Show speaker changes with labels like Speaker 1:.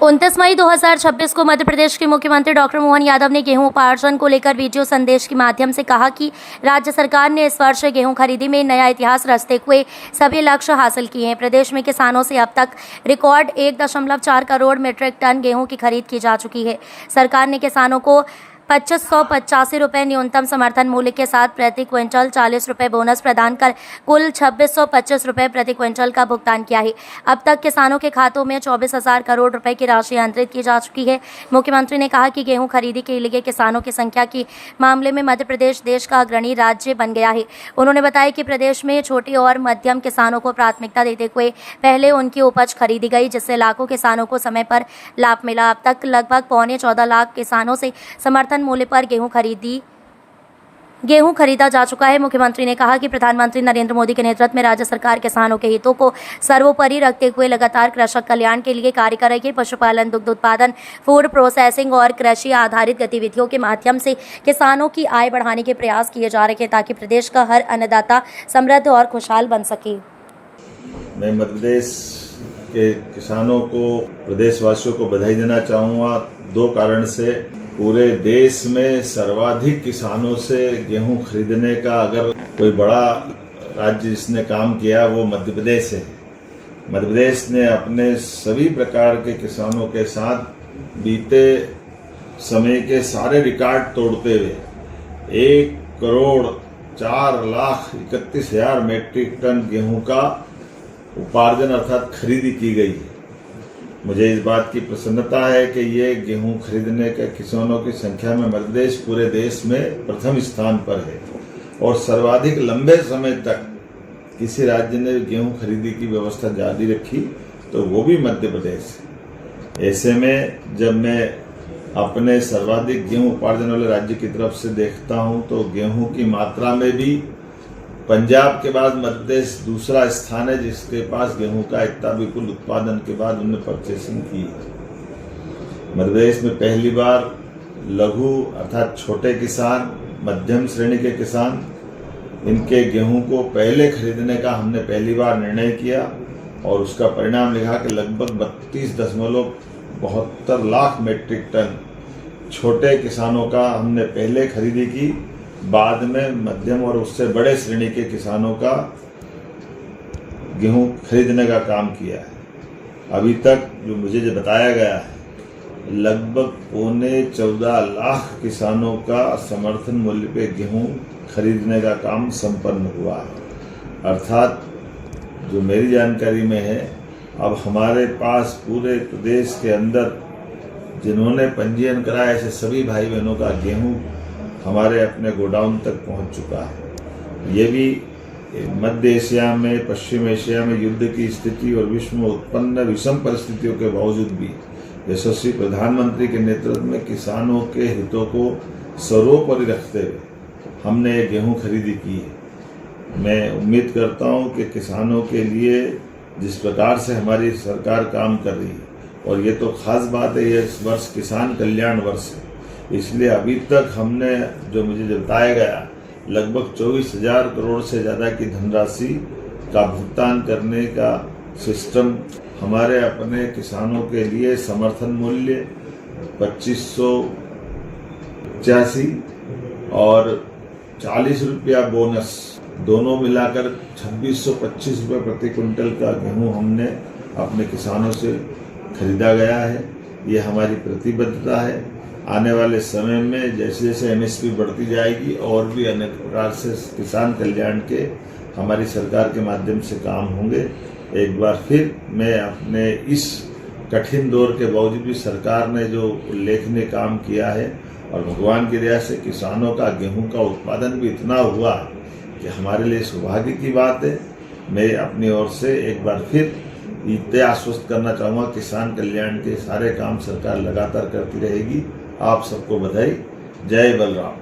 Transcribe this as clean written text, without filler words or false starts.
Speaker 1: 29 मई 2026 को मध्य प्रदेश के मुख्यमंत्री डॉक्टर मोहन यादव ने गेहूं उपार्जन को लेकर वीडियो संदेश के माध्यम से कहा कि राज्य सरकार ने इस वर्ष गेहूं खरीदी में नया इतिहास रचते हुए सभी लक्ष्य हासिल किए हैं। प्रदेश में किसानों से अब तक रिकॉर्ड 1.4 करोड़ मीट्रिक टन गेहूं की खरीद की जा चुकी है। सरकार ने किसानों को 2585 रुपये न्यूनतम समर्थन मूल्य के साथ प्रति क्विंटल 40 रुपये बोनस प्रदान कर कुल 2625 रुपये प्रति क्विंटल का भुगतान किया है। अब तक किसानों के खातों में 24,000 करोड़ रुपए की राशि अंतरित की जा चुकी है। मुख्यमंत्री ने कहा कि गेहूं खरीदी के लिए किसानों की संख्या के मामले में मध्य प्रदेश देश का अग्रणी राज्य बन गया है। उन्होंने बताया कि प्रदेश में छोटे और मध्यम किसानों को प्राथमिकता देते हुए पहले उनकी उपज खरीदी गई, जिससे लाखों किसानों को समय पर लाभ मिला। अब तक लगभग 14.25 लाख किसानों से समर्थन मूल्य पर गेहूं खरीदा जा चुका है। मुख्यमंत्री ने कहा कि प्रधानमंत्री नरेंद्र मोदी के नेतृत्व में राज्य सरकार किसानों के हितों को सर्वोपरि रखते हुए लगातार कृषक कल्याण के लिए कार्य कर रही है। पशुपालन, दुग्ध उत्पादन, फूड प्रोसेसिंग और कृषि आधारित गतिविधियों के माध्यम से किसानों की आय बढ़ाने के प्रयास किए जा रहे हैं ताकि प्रदेश का हर अन्नदाता समृद्ध और खुशहाल बन सके।
Speaker 2: मैं मध्य प्रदेश के किसानों को, प्रदेशवासियों को बधाई देना चाहूँगा दो कारण से। पूरे देश में सर्वाधिक किसानों से गेहूं खरीदने का अगर कोई बड़ा राज्य जिसने काम किया वो मध्य प्रदेश है। मध्य प्रदेश ने अपने सभी प्रकार के किसानों के साथ बीते समय के सारे रिकॉर्ड तोड़ते हुए 1,04,31,000 मीट्रिक टन गेहूं का उपार्जन अर्थात खरीदी की गई है। मुझे इस बात की प्रसन्नता है कि ये गेहूं खरीदने के किसानों की संख्या में मध्य प्रदेश पूरे देश में प्रथम स्थान पर है और सर्वाधिक लंबे समय तक किसी राज्य ने गेहूं खरीदी की व्यवस्था जारी रखी तो वो भी मध्य प्रदेश है। ऐसे में जब मैं अपने सर्वाधिक गेहूं उपार्जन वाले राज्य की तरफ से देखता हूं तो गेहूं की मात्रा में भी पंजाब के बाद मध्य प्रदेश दूसरा स्थान है जिसके पास गेहूं का इतना विपुल उत्पादन के बाद उन्होंने परचेसिंग की। मध्य प्रदेश में पहली बार लघु अर्थात छोटे किसान, मध्यम श्रेणी के किसान, इनके गेहूं को पहले खरीदने का हमने पहली बार निर्णय किया और उसका परिणाम लिखा कि लगभग 32.72 लाख मीट्रिक टन छोटे किसानों का हमने पहले खरीदी की, बाद में मध्यम और उससे बड़े श्रेणी के किसानों का गेहूं खरीदने का काम किया है। अभी तक जो मुझे जो बताया गया है लगभग 14.25 लाख किसानों का समर्थन मूल्य पे गेहूं खरीदने का काम संपन्न हुआ है। अर्थात जो मेरी जानकारी में है अब हमारे पास पूरे प्रदेश के अंदर जिन्होंने पंजीयन कराया ऐसे सभी भाई बहनों का गेहूं हमारे अपने गोडाउन तक पहुंच चुका है। ये भी मध्य एशिया में, पश्चिम एशिया में युद्ध की स्थिति और विश्व में उत्पन्न विषम परिस्थितियों के बावजूद भी यशस्वी प्रधानमंत्री के नेतृत्व में किसानों के हितों को सर्वोपरि रखते हुए हमने ये गेहूं खरीदी की है। मैं उम्मीद करता हूं कि किसानों के लिए जिस प्रकार से हमारी सरकार काम कर रही है, और ये तो खास बात है, ये इस वर्ष किसान कल्याण वर्ष है, इसलिए अभी तक हमने जो मुझे बताया गया लगभग 24,000 करोड़ से ज़्यादा की धनराशि का भुगतान करने का सिस्टम हमारे अपने किसानों के लिए समर्थन मूल्य 2585 और 40 रुपया बोनस दोनों मिलाकर 2625 रुपये प्रति क्विंटल का गेहूं हमने अपने किसानों से खरीदा गया है। ये हमारी प्रतिबद्धता है। आने वाले समय में जैसे जैसे एमएसपी बढ़ती जाएगी और भी अनेक प्रकार से किसान कल्याण के हमारी सरकार के माध्यम से काम होंगे। एक बार फिर मैं अपने इस कठिन दौर के बावजूद भी सरकार ने जो उल्लेखनीय काम किया है और भगवान की दया से किसानों का गेहूं का उत्पादन भी इतना हुआ कि हमारे लिए सौभाग्य की बात है। मैं अपनी ओर से एक बार फिर इतना आश्वस्त करना चाहूँगा किसान कल्याण के सारे काम सरकार लगातार करती रहेगी। आप सबको बधाई। जय बलराम।